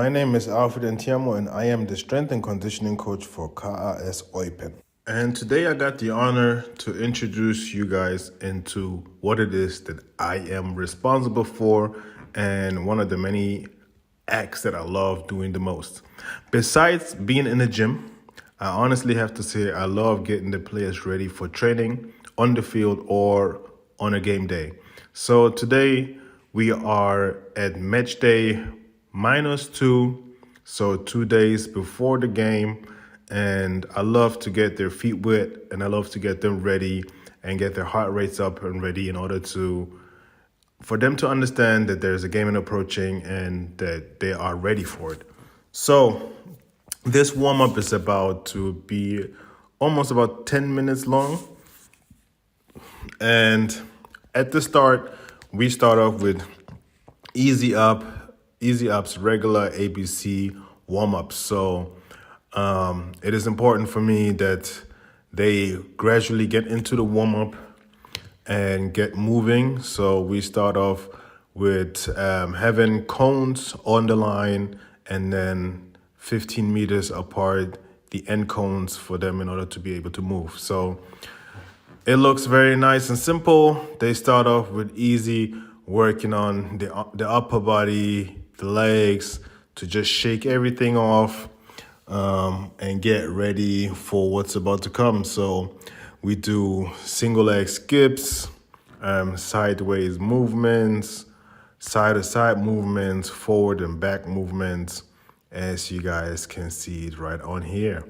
My name is Alfred Ntiamo, and I am the strength and conditioning coach for KAS Eupen. And today I got the honor to introduce you guys into what it is that I am responsible for and one of the many acts that I love doing the most. Besides being in the gym, I honestly have to say I love getting the players ready for training on the field or on a game day. So today we are at match day -2, so 2 days before the game. And I love to get their feet wet and I love to get them ready and get their heart rates up and ready in order for them to understand that there's a game approaching and that they are ready for it. So this warm-up is about to be almost about 10 minutes long. And at the start, we start off with easy ups, regular ABC warm-ups. So it is important for me that they gradually get into the warm-up and get moving. So we start off with having cones on the line and then 15 meters apart, the end cones for them in order to be able to move. So it looks very nice and simple. They start off with easy, working on the upper body, the legs, to just shake everything off and get ready for what's about to come. So we do single leg skips, sideways movements, side-to-side movements, forward and back movements, as you guys can see it right on here.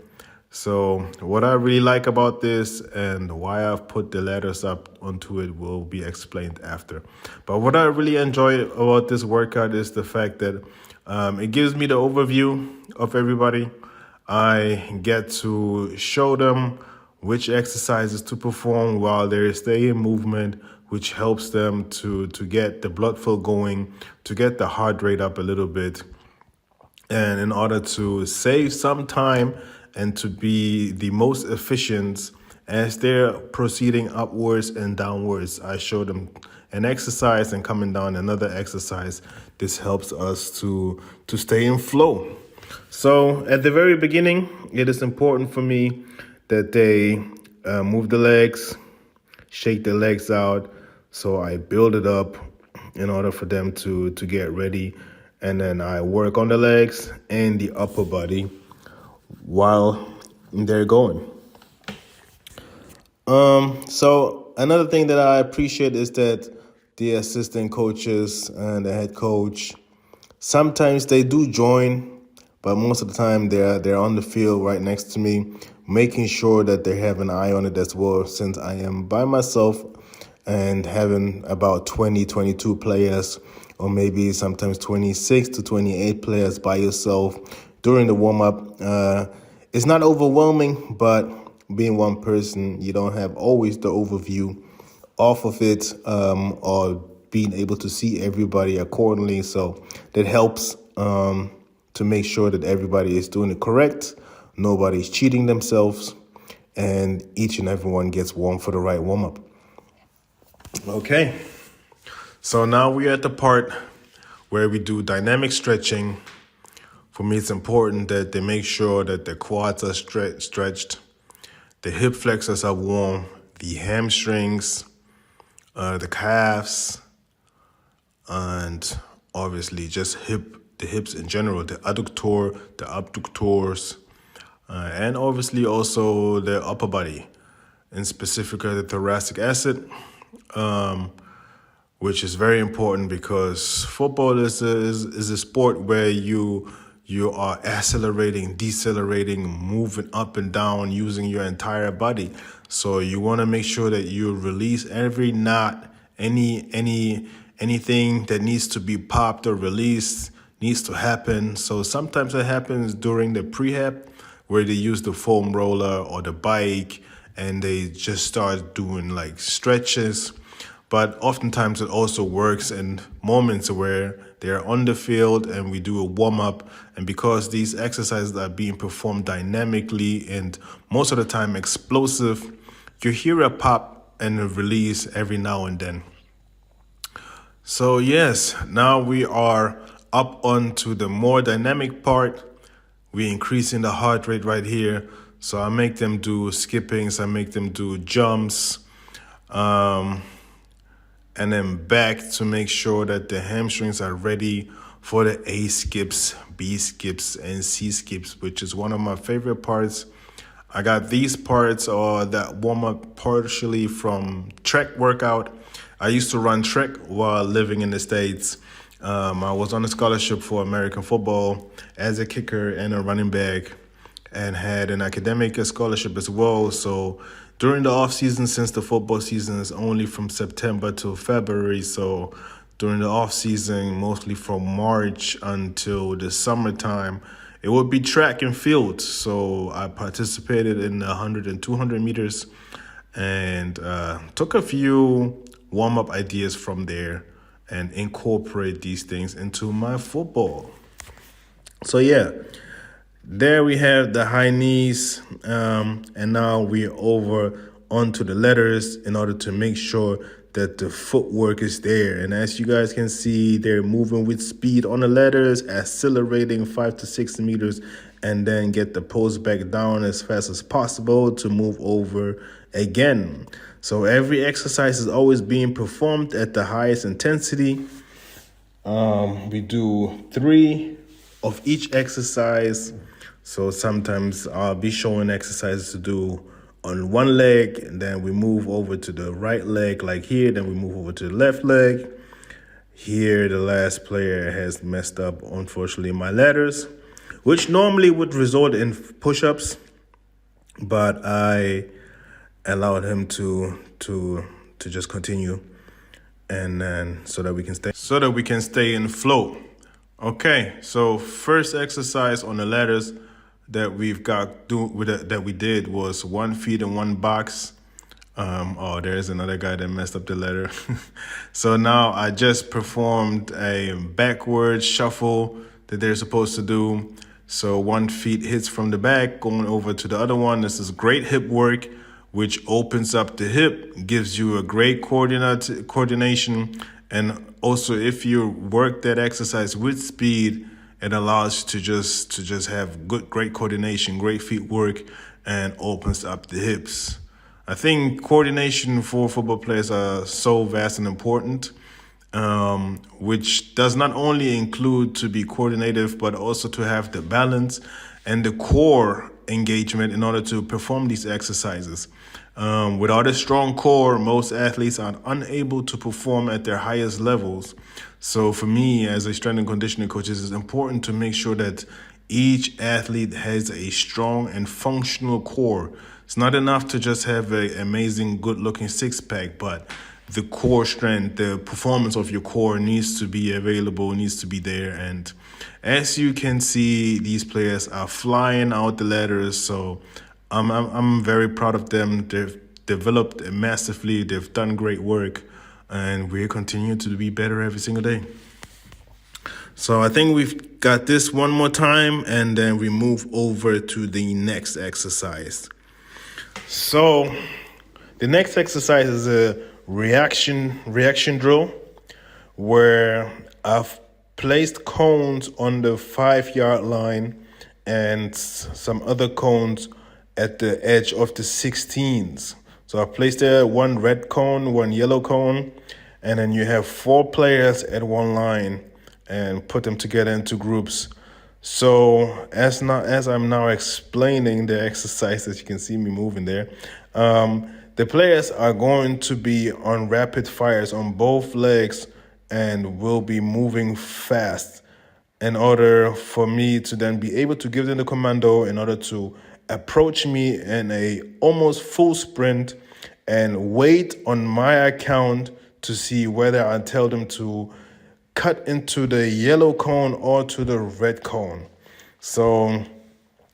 So what I really like about this and why I've put the letters up onto it will be explained after. But what I really enjoy about this workout is the fact that it gives me the overview of everybody. I get to show them which exercises to perform while they stay in movement, which helps them to get the blood flow going, to get the heart rate up a little bit. And in order to save some time and to be the most efficient as they're proceeding upwards and downwards, I show them an exercise and coming down another exercise. This helps us to stay in flow. So at the very beginning, it is important for me that they move the legs, shake the legs out. So I build it up in order for them to get ready. And then I work on the legs and the upper body while they're going. So another thing that I appreciate is that the assistant coaches and the head coach, sometimes they do join, but most of the time they're on the field right next to me, making sure that they have an eye on it as well, since I am by myself and having about 20, 22 players, or maybe sometimes 26 to 28 players by yourself during the warm-up. It's not overwhelming, but being one person, you don't have always the overview off of it or being able to see everybody accordingly. So that helps to make sure that everybody is doing it correct, nobody's cheating themselves, and each and everyone gets warm for the right warm-up. Okay, so now we're at the part where we do dynamic stretching. For me, it's important that they make sure that the quads are stretched, the hip flexors are warm, the hamstrings, the calves, and obviously just the hips in general, the adductor, the abductors, and obviously also the upper body, and specifically the thoracic acid, which is very important because football is a sport where you are accelerating, decelerating, moving up and down using your entire body. So you want to make sure that you release every knot, anything that needs to be popped or released needs to happen. So sometimes it happens during the prehab where they use the foam roller or the bike and they just start doing like stretches. But oftentimes it also works in moments where they're on the field and we do a warm-up. And because these exercises are being performed dynamically and most of the time explosive, you hear a pop and a release every now and then. So yes, now we are up onto the more dynamic part. We're increasing the heart rate right here. So I make them do skippings, I make them do jumps, and then back to make sure that the hamstrings are ready for the A skips, B skips, and C skips, which is one of my favorite parts. I got these parts or that warm up partially from track workout. I used to run track while living in the States. I was on a scholarship for American football as a kicker and a running back, and had an academic scholarship as well. So during the off season, since the football season is only from September to February, so during the off season, mostly from March until the summertime, it would be track and field. So I participated in 100 and 200 meters and took a few warm-up ideas from there and incorporate these things into my football. So yeah, there we have the high knees, and now we're over onto the letters in order to make sure that the footwork is there. And as you guys can see, they're moving with speed on the letters, accelerating 5 to 6 meters, and then get the pose back down as fast as possible to move over again. So every exercise is always being performed at the highest intensity. We do 3 of each exercise. So sometimes I'll be showing exercises to do on one leg, and then we move over to the right leg like here, then we move over to the left leg. Here, the last player has messed up, unfortunately, my letters, which normally would result in push-ups, but I allowed him to just continue, and then so that we can stay in flow. Okay, so first exercise on the ladders that we did was 1 feet in 1 box. There's another guy that messed up the ladder. So now I just performed a backward shuffle that they're supposed to do. So 1 feet hits from the back, going over to the other one. This is great hip work, which opens up the hip, gives you a great coordination. And also, if you work that exercise with speed, it allows you to just have great coordination, great feet work, and opens up the hips. I think coordination for football players are so vast and important, which does not only include to be coordinative, but also to have the balance and the core engagement in order to perform these exercises. Without a strong core, most athletes are unable to perform at their highest levels. So for me, as a strength and conditioning coach, it is important to make sure that each athlete has a strong and functional core. It's not enough to just have an amazing, good-looking six-pack, but the core strength, the performance of your core needs to be available, needs to be there. And as you can see, these players are flying out the ladders. So I'm very proud of them. They've developed massively. They've done great work, and we're continuing to be better every single day. So I think we've got this one more time, and then we move over to the next exercise. So the next exercise is a reaction drill, where I've placed cones on the 5-yard line and some other cones at the edge of the 16s. So I placed there 1 red cone, 1 yellow cone, and then you have 4 players at one line and put them together into groups. So as I'm now explaining the exercise, as you can see me moving there, the players are going to be on rapid fires on both legs and will be moving fast in order for me to then be able to give them the commando in order to approach me in a almost full sprint and wait on my account to see whether I tell them to cut into the yellow cone or to the red cone. So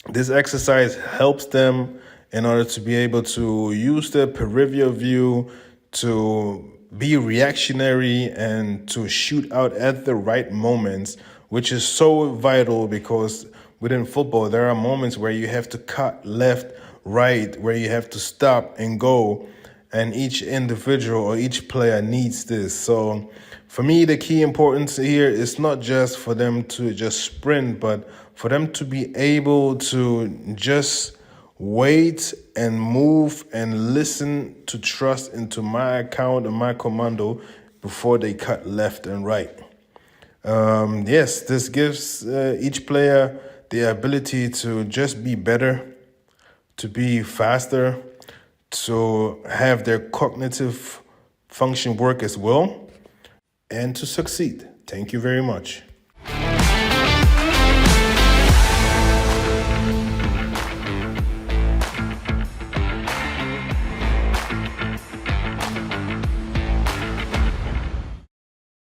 this exercise helps them in order to be able to use their peripheral view to be reactionary and to shoot out at the right moments, which is so vital because within football, there are moments where you have to cut left, right, where you have to stop and go. and each individual or each player needs this. So for me, the key importance here is not just for them to just sprint, but for them to be able to just wait and move and listen to trust into my account and my commando before they cut left and right. Yes, this gives each player the ability to just be better, to be faster, to have their cognitive function work as well, and to succeed. Thank you very much.